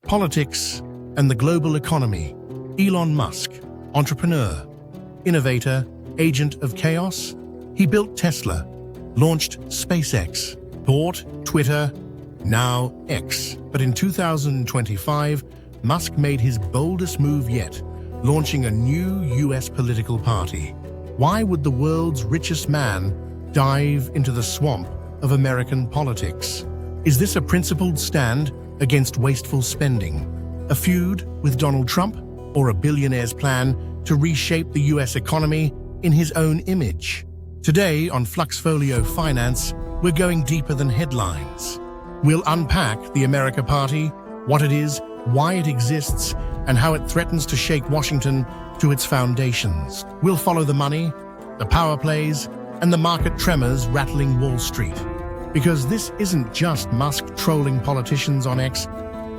politics, and the global economy. Elon Musk, entrepreneur, innovator, agent of chaos. He built Tesla, launched SpaceX, bought Twitter, now X. But in 2025, Musk made his boldest move yet, launching a new US political party. Why would the world's richest man dive into the swamp of American politics? Is this a principled stand against wasteful spending? A feud with Donald Trump, or a billionaire's plan to reshape the US economy in his own image? Today on FluxFolio Finance, we're going deeper than headlines. We'll unpack the America Party, what it is, why it exists, and how it threatens to shake Washington to its foundations. We'll follow the money, the power plays, and the market tremors rattling Wall Street. Because this isn't just Musk trolling politicians on X,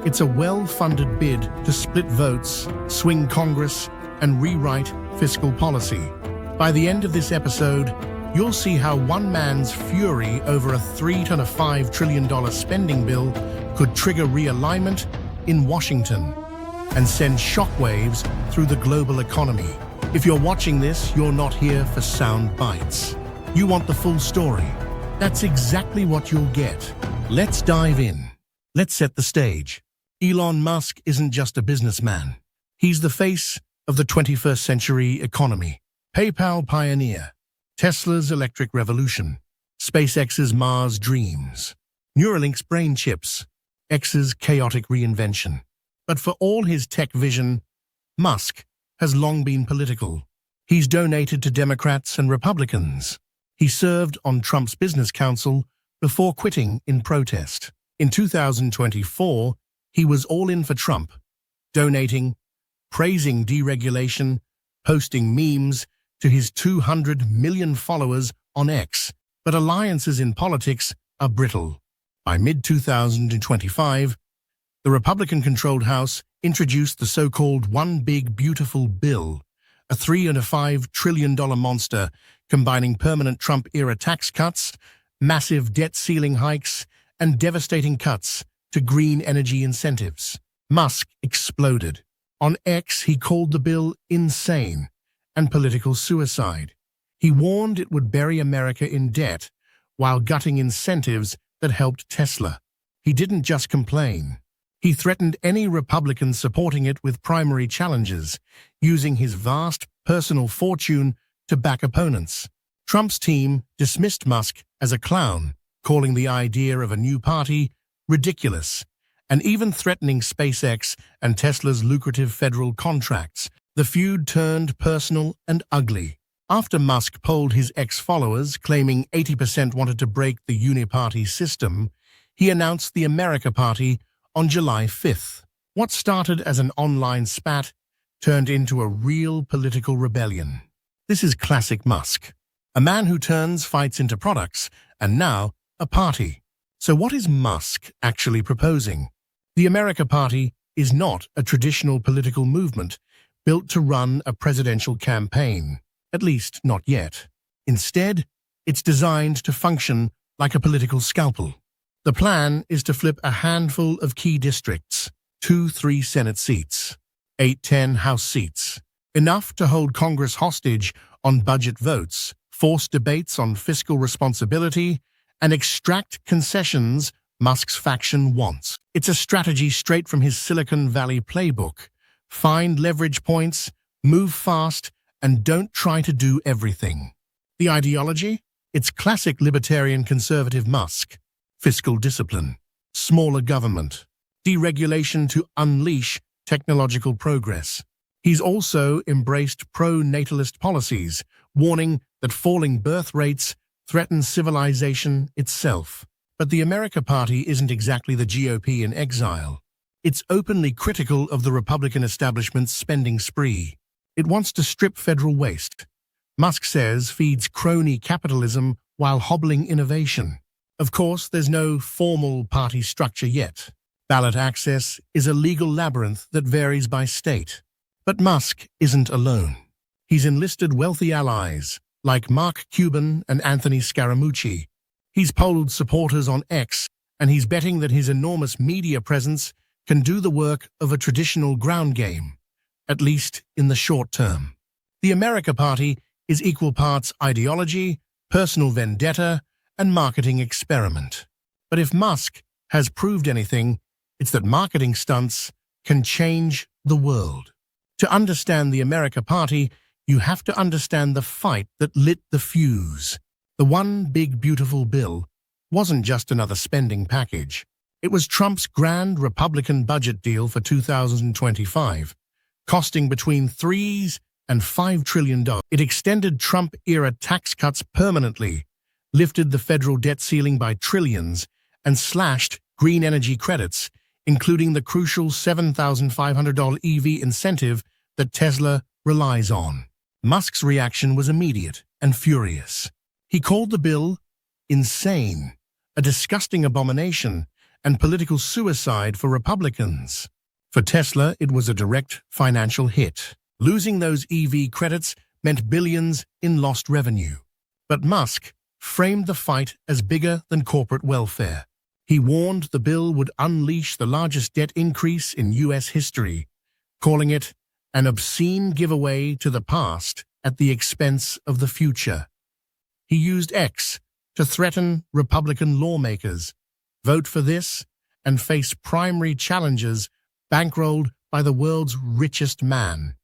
it's a well-funded bid to split votes, swing Congress, and rewrite fiscal policy. By the end of this episode, you'll see how one man's fury over a $3.5 trillion spending bill could trigger realignment in Washington and send shockwaves through the global economy. If you're watching this, you're not here for sound bites. You want the full story. That's exactly what you'll get. Let's dive in. Let's set the stage. Elon Musk isn't just a businessman. He's the face of the 21st century economy. PayPal pioneer, Tesla's electric revolution, SpaceX's Mars dreams, Neuralink's brain chips, X's chaotic reinvention. But for all his tech vision, Musk has long been political. He's donated to Democrats and Republicans. He served on Trump's business council before quitting in protest. In 2024, he was all in for Trump, donating, praising deregulation, posting memes to his 200 million followers on X. But alliances in politics are brittle. By mid-2025, the Republican-controlled House introduced the so-called One Big Beautiful Bill, a $3.5 trillion monster combining permanent Trump-era tax cuts, massive debt ceiling hikes, and devastating cuts to green energy incentives. Musk exploded. On X, he called the bill insane and political suicide. He warned it would bury America in debt while gutting incentives that helped Tesla. He didn't just complain. He threatened any Republican supporting it with primary challenges, using his vast personal fortune to back opponents. Trump's team dismissed Musk as a clown, calling the idea of a new party ridiculous, and even threatening SpaceX and Tesla's lucrative federal contracts. The feud turned personal and ugly. After Musk polled his ex-followers, claiming 80% wanted to break the uniparty system, he announced the America Party on July 5th. What started as an online spat turned into a real political rebellion. This is classic Musk. A man who turns fights into products, and now a party. So what is Musk actually proposing? The America Party is not a traditional political movement built to run a presidential campaign, at least not yet. Instead, it's designed to function like a political scalpel. The plan is to flip a handful of key districts, 2-3 Senate seats, 8-10 House seats, enough to hold Congress hostage on budget votes, force debates on fiscal responsibility, and extract concessions Musk's faction wants. It's a strategy straight from his Silicon Valley playbook. Find leverage points, move fast, and don't try to do everything. The ideology? It's classic libertarian conservative Musk. Fiscal discipline, smaller government, deregulation to unleash technological progress. He's also embraced pro-natalist policies, warning that falling birth rates threaten civilization itself. But the America Party isn't exactly the GOP in exile. It's openly critical of the Republican establishment's spending spree. It wants to strip federal waste. Musk says feeds crony capitalism while hobbling innovation. Of course, there's no formal party structure yet. Ballot access is a legal labyrinth that varies by state. But Musk isn't alone. He's enlisted wealthy allies, like Mark Cuban and Anthony Scaramucci. He's polled supporters on X, and he's betting that his enormous media presence can do the work of a traditional ground game, at least in the short term. The America Party is equal parts ideology, personal vendetta, and marketing experiment. But if Musk has proved anything, it's that marketing stunts can change the world. To understand the America Party, you have to understand the fight that lit the fuse. The one big beautiful bill wasn't just another spending package. It was Trump's grand Republican budget deal for 2025, costing between $3 and $5 trillion. It extended Trump-era tax cuts permanently, lifted the federal debt ceiling by trillions, and slashed green energy credits, including the crucial $7,500 EV incentive that Tesla relies on. Musk's reaction was immediate and furious. He called the bill insane, a disgusting abomination, and political suicide for Republicans. For Tesla, it was a direct financial hit. Losing those EV credits meant billions in lost revenue. But Musk framed the fight as bigger than corporate welfare. He warned the bill would unleash the largest debt increase in U.S. history, calling it an obscene giveaway to the past at the expense of the future. He used X to threaten Republican lawmakers, vote for this, and face primary challenges bankrolled by the world's richest man.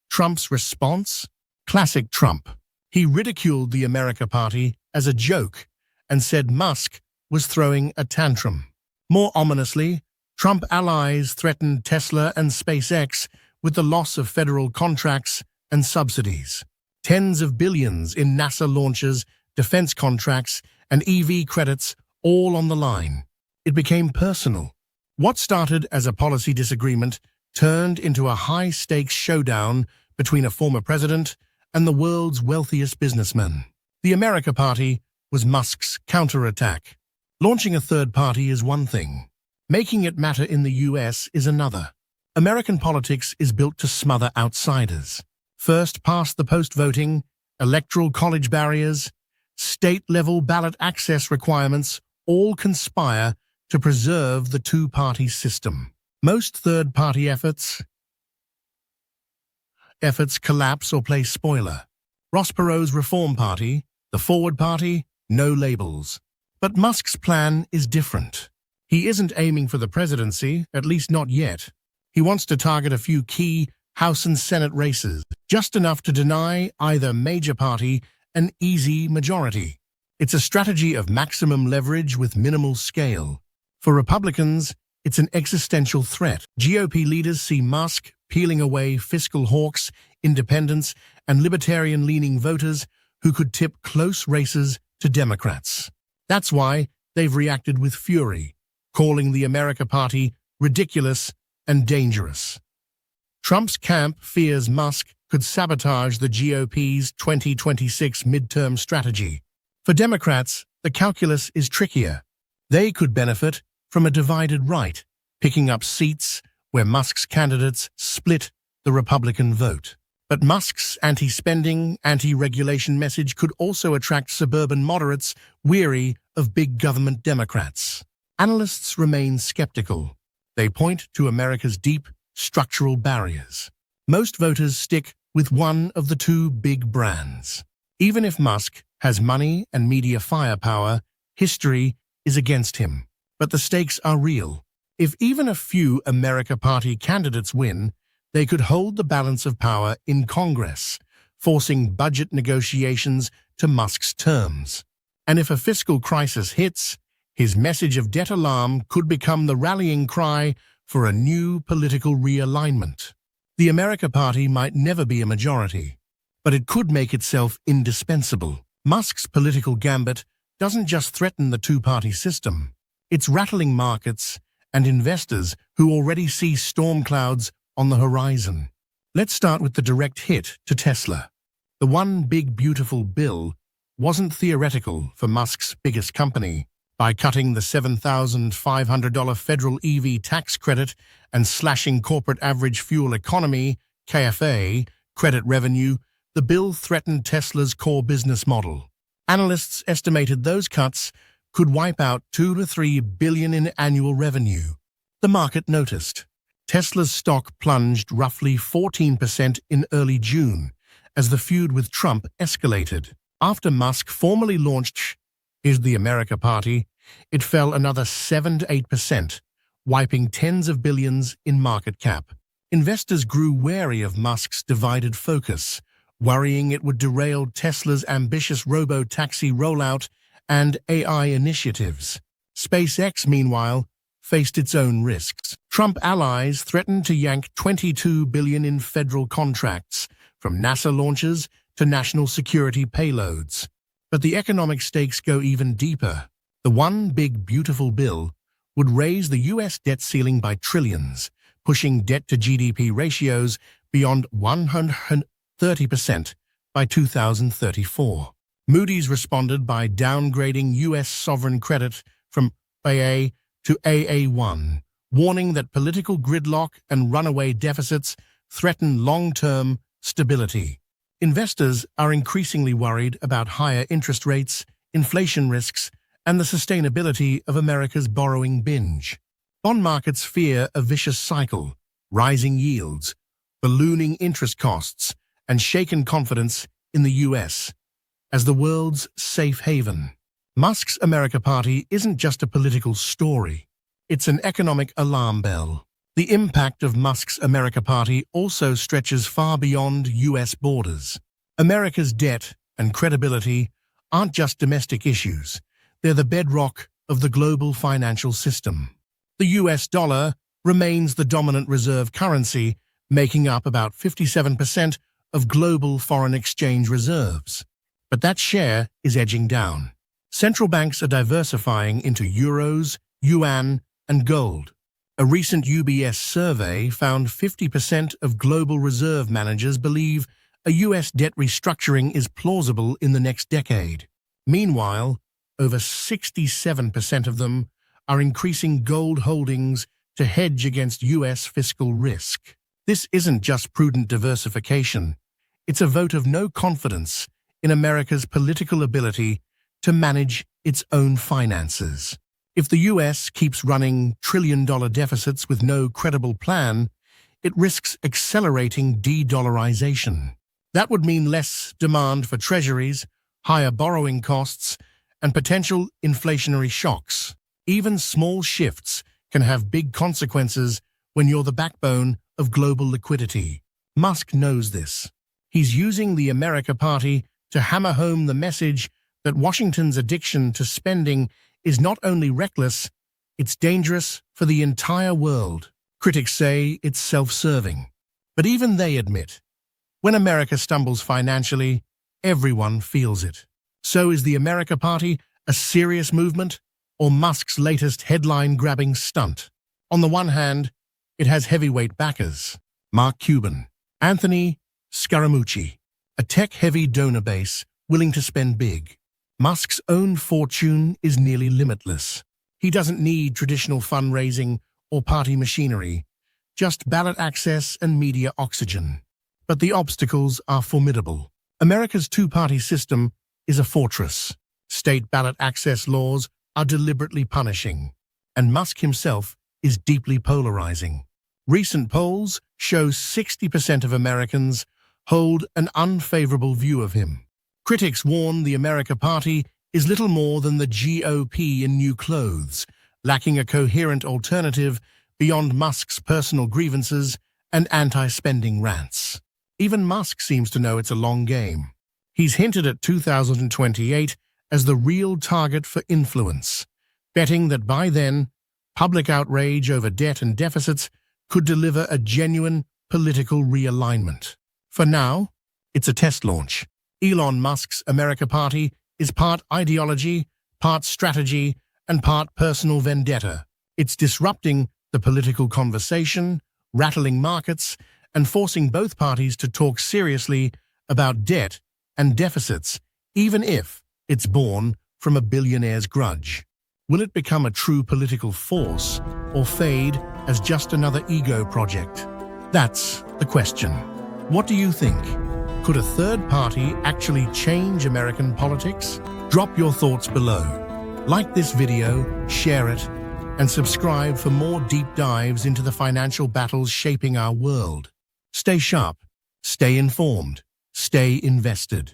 Trump's response? Classic Trump. He ridiculed the America Party as a joke and said Musk was throwing a tantrum. More ominously, Trump allies threatened Tesla and SpaceX with the loss of federal contracts and subsidies. Tens of billions in NASA launches, defense contracts, and EV credits, all on the line. It became personal. What started as a policy disagreement turned into a high-stakes showdown between a former president and the world's wealthiest businessman. The America Party was Musk's counterattack. Launching a third party is one thing. Making it matter in the U.S. is another. American politics is built to smother outsiders. First past the post voting, electoral college barriers, state-level ballot access requirements all conspire to preserve the two-party system. Most third-party efforts collapse or play spoiler. Ross Perot's Reform Party, the Forward Party, no labels. But Musk's plan is different. He isn't aiming for the presidency, at least not yet. He wants to target a few key House and Senate races, just enough to deny either major party an easy majority. It's a strategy of maximum leverage with minimal scale. For Republicans, it's an existential threat. GOP leaders see Musk peeling away fiscal hawks, independents, and libertarian-leaning voters who could tip close races to Democrats. That's why they've reacted with fury, calling the America Party ridiculous and dangerous. Trump's camp fears Musk could sabotage the GOP's 2026 midterm strategy. For Democrats, the calculus is trickier. They could benefit from a divided right, picking up seats where Musk's candidates split the Republican vote. But Musk's anti-spending, anti-regulation message could also attract suburban moderates weary of big government Democrats. Analysts remain skeptical. They point to America's deep structural barriers. Most voters stick with one of the two big brands. Even if Musk has money and media firepower, history is against him. But the stakes are real. If even a few America Party candidates win, they could hold the balance of power in Congress, forcing budget negotiations to Musk's terms. And if a fiscal crisis hits, his message of debt alarm could become the rallying cry for a new political realignment. The America Party might never be a majority, but it could make itself indispensable. Musk's political gambit doesn't just threaten the two-party system. It's rattling markets and investors who already see storm clouds on the horizon. Let's start with the direct hit to Tesla. The one big beautiful bill wasn't theoretical for Musk's biggest company. By cutting the $7,500 federal EV tax credit and slashing corporate average fuel economy, KFA, credit revenue, the bill threatened Tesla's core business model. Analysts estimated those cuts could wipe out $2 to $3 billion in annual revenue. The market noticed. Tesla's stock plunged roughly 14% in early June as the feud with Trump escalated. After Musk formally launched the America Party, it fell another 7 to 8%, wiping tens of billions in market cap. Investors grew wary of Musk's divided focus, worrying it would derail Tesla's ambitious robo-taxi rollout and AI initiatives. SpaceX, meanwhile, faced its own risks. Trump allies threatened to yank $22 billion in federal contracts, from NASA launches to national security payloads. But the economic stakes go even deeper. The one big beautiful bill would raise the U.S. debt ceiling by trillions, pushing debt-to-GDP ratios beyond 130% by 2034. Moody's responded by downgrading U.S. sovereign credit from AA to AA1, warning that political gridlock and runaway deficits threaten long-term stability. Investors are increasingly worried about higher interest rates, inflation risks, and the sustainability of America's borrowing binge. Bond markets fear a vicious cycle, rising yields, ballooning interest costs, and shaken confidence in the U.S. as the world's safe haven. Musk's America Party isn't just a political story. It's an economic alarm bell. The impact of Musk's America Party also stretches far beyond U.S. borders. America's debt and credibility aren't just domestic issues. They're the bedrock of the global financial system. The U.S. dollar remains the dominant reserve currency, making up about 57% of global foreign exchange reserves. But that share is edging down. Central banks are diversifying into euros, yuan, and gold. A recent UBS survey found 50% of global reserve managers believe a U.S. debt restructuring is plausible in the next decade. Meanwhile, over 67% of them are increasing gold holdings to hedge against U.S. fiscal risk. This isn't just prudent diversification. It's a vote of no confidence in America's political ability to manage its own finances. If the U.S. keeps running trillion-dollar deficits with no credible plan, it risks accelerating de-dollarization. That would mean less demand for treasuries, higher borrowing costs, and potential inflationary shocks. Even small shifts can have big consequences when you're the backbone of global liquidity. Musk knows this. He's using the America Party to hammer home the message that Washington's addiction to spending is not only reckless, it's dangerous for the entire world. Critics say it's self-serving. But even they admit, when America stumbles financially, everyone feels it. So is the America Party a serious movement, or Musk's latest headline-grabbing stunt? On the one hand, it has heavyweight backers: Mark Cuban, Anthony Scaramucci, a tech-heavy donor base willing to spend big. Musk's own fortune is nearly limitless. He doesn't need traditional fundraising or party machinery, just ballot access and media oxygen. But the obstacles are formidable. America's two-party system is a fortress. State ballot access laws are deliberately punishing, and Musk himself is deeply polarizing. Recent polls show 60% of Americans hold an unfavorable view of him. Critics warn the America Party is little more than the GOP in new clothes, lacking a coherent alternative beyond Musk's personal grievances and anti-spending rants. Even Musk seems to know it's a long game. He's hinted at 2028 as the real target for influence, betting that by then, public outrage over debt and deficits could deliver a genuine political realignment. For now, it's a test launch. Elon Musk's America Party is part ideology, part strategy, and part personal vendetta. It's disrupting the political conversation, rattling markets, and forcing both parties to talk seriously about debt and deficits, even if it's born from a billionaire's grudge. Will it become a true political force or fade as just another ego project? That's the question. What do you think? Could a third party actually change American politics? Drop your thoughts below. Like this video, share it, and subscribe for more deep dives into the financial battles shaping our world. Stay sharp, stay informed, stay invested.